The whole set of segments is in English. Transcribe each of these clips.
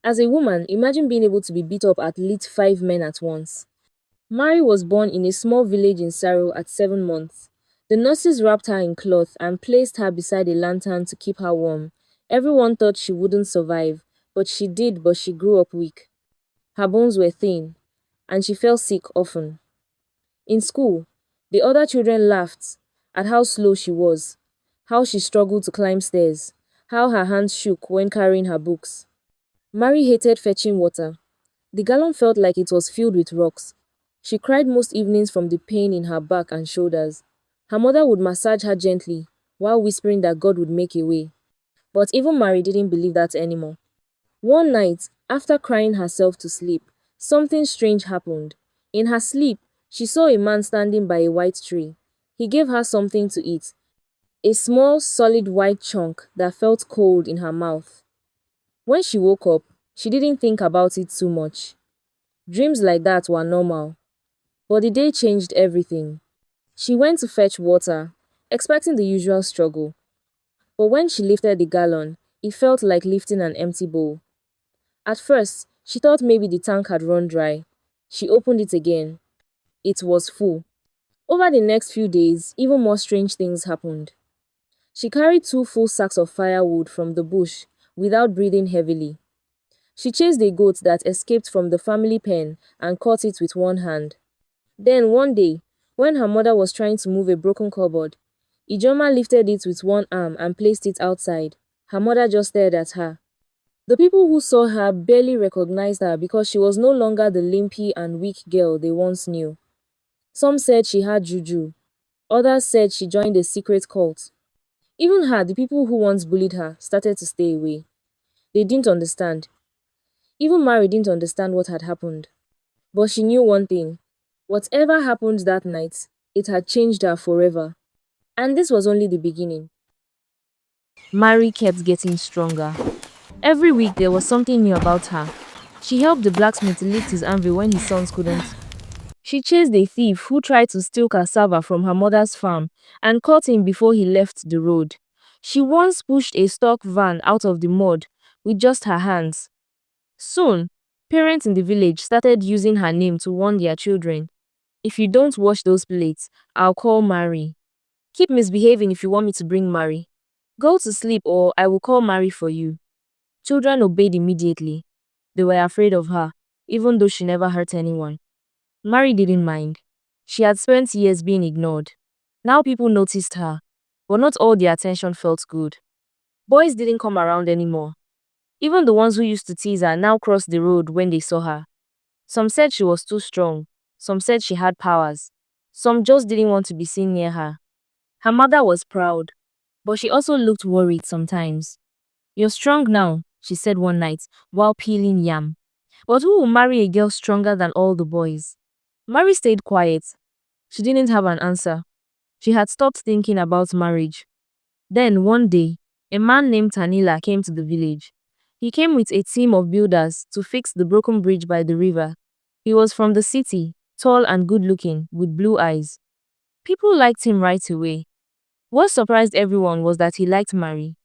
As a woman, imagine being able to be beat up at least 5 men at once. Mary was born in a small village in Saro at 7 months. The nurses wrapped her in cloth and placed her beside a lantern to keep her warm. Everyone thought she wouldn't survive, but she did, but she grew up weak. Her bones were thin, and she fell sick often. In school, the other children laughed at how slow she was, how she struggled to climb stairs, how her hands shook when carrying her books. Mary hated fetching water. The gallon felt like it was filled with rocks. She cried most evenings from the pain in her back and shoulders. Her mother would massage her gently while whispering that God would make a way. But even Mary didn't believe that anymore. One night, after crying herself to sleep, something strange happened. In her sleep, she saw a man standing by a white tree. He gave her something to eat, a small, solid white chunk that felt cold in her mouth. When she woke up, she didn't think about it too much. Dreams like that were normal. But the day changed everything. She went to fetch water, expecting the usual struggle. But when she lifted the gallon, it felt like lifting an empty bowl. At first, she thought maybe the tank had run dry. She opened it again. It was full. Over the next few days, even more strange things happened. She carried 2 full sacks of firewood from the bush without breathing heavily. She chased a goat that escaped from the family pen and caught it with one hand. Then one day, when her mother was trying to move a broken cupboard, Ijoma lifted it with one arm and placed it outside. Her mother just stared at her. The people who saw her barely recognized her because she was no longer the limpy and weak girl they once knew. Some said she had juju. Others said she joined a secret cult. Even her, the people who once bullied her, started to stay away. They didn't understand. Even Mary didn't understand what had happened. But she knew one thing. Whatever happened that night, it had changed her forever. And this was only the beginning. Mary kept getting stronger. Every week there was something new about her. She helped the blacksmith lift his anvil when his sons couldn't. She chased a thief who tried to steal cassava from her mother's farm and caught him before he left the road. She once pushed a stock van out of the mud with just her hands. Soon, parents in the village started using her name to warn their children. If you don't wash those plates, I'll call Mary. Keep misbehaving if you want me to bring Mary. Go to sleep or I will call Mary for you. Children obeyed immediately. They were afraid of her, even though she never hurt anyone. Mary didn't mind. She had spent years being ignored. Now people noticed her, but not all the attention felt good. Boys didn't come around anymore. Even the ones who used to tease her now crossed the road when they saw her. Some said she was too strong. Some said she had powers. Some just didn't want to be seen near her. Her mother was proud, but she also looked worried sometimes. You're strong now, she said one night while peeling yam. But who will marry a girl stronger than all the boys? Mary stayed quiet. She didn't have an answer. She had stopped thinking about marriage. Then one day, a man named Tanila came to the village. He came with a team of builders to fix the broken bridge by the river. He was from the city, tall and good-looking, with blue eyes. People liked him right away. What surprised everyone was that he liked Mary.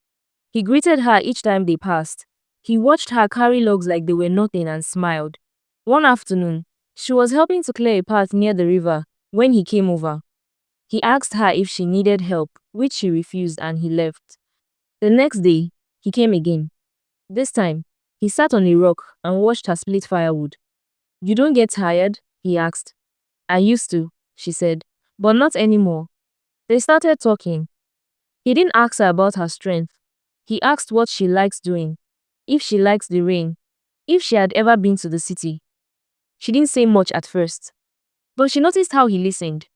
He greeted her each time they passed. He watched her carry logs like they were nothing and smiled. One afternoon, she was helping to clear a path near the river when he came over. He asked her if she needed help, which she refused, and he left. The next day, he came again. This time, he sat on a rock and watched her split firewood. You don't get tired? He asked. I used to, she said, but not anymore. They started talking. He didn't ask her about her strength. He asked what she likes doing, if she likes the rain, if she had ever been to the city. She didn't say much at first, but she noticed how he listened.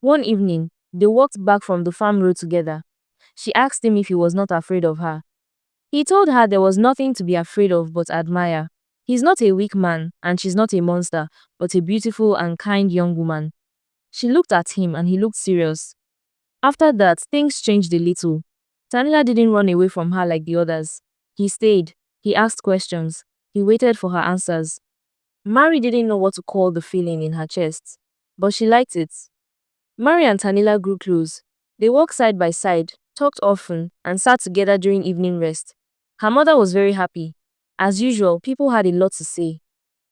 One evening, they walked back from the farm road together. She asked him if he was not afraid of her. He told her there was nothing to be afraid of but admire. He's not a weak man, and she's not a monster, but a beautiful and kind young woman. She looked at him and he looked serious. After that, things changed a little. Tanila didn't run away from her like the others. He stayed. He asked questions. He waited for her answers. Mary didn't know what to call the feeling in her chest, but she liked it. Mary and Tanila grew close. They walked side by side, talked often, and sat together during evening rest. Her mother was very happy. As usual, people had a lot to say.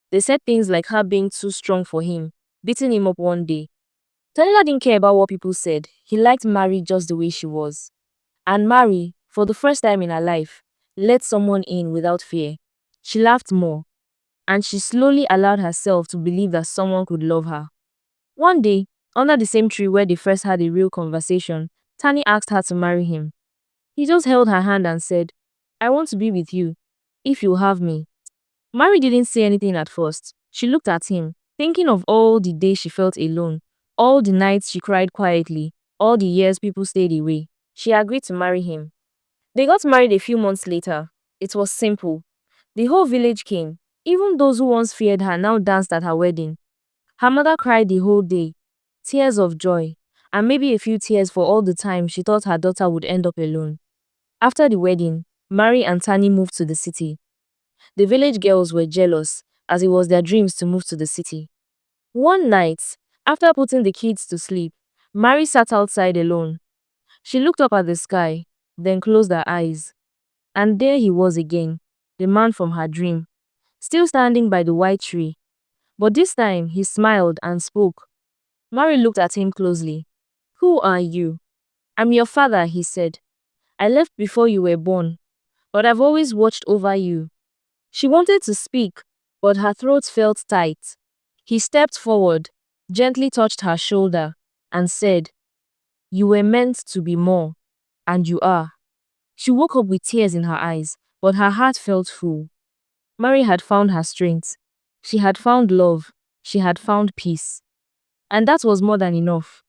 They said things like her being too strong for him, beating him up one day. Tanila didn't care about what people said. He liked Mary just the way she was. And Mary, for the first time in her life, let someone in without fear. She laughed more, and she slowly allowed herself to believe that someone could love her. One day, under the same tree where they first had a real conversation, Tani asked her to marry him. He just held her hand and said, I want to be with you, if you'll have me. Mary didn't say anything at first. She looked at him, thinking of all the days she felt alone, all the nights she cried quietly, all the years people stayed away. She agreed to marry him. They got married a few months later. It was simple. The whole village came. Even those who once feared her now danced at her wedding. Her mother cried the whole day, tears of joy, and maybe a few tears for all the time she thought her daughter would end up alone. After the wedding, Mary and Tani moved to the city. The village girls were jealous, as it was their dreams to move to the city. One night, after putting the kids to sleep, Mary sat outside alone. She looked up at the sky, then closed her eyes. And there he was again, the man from her dream, still standing by the white tree. But this time, he smiled and spoke. Mary looked at him closely. Who are you? I'm your father, he said. I left before you were born, but I've always watched over you. She wanted to speak, but her throat felt tight. He stepped forward, gently touched her shoulder, and said, You were meant to be more, and you are. She woke up with tears in her eyes, but her heart felt full. Mary had found her strength. She had found love. She had found peace. And that was more than enough.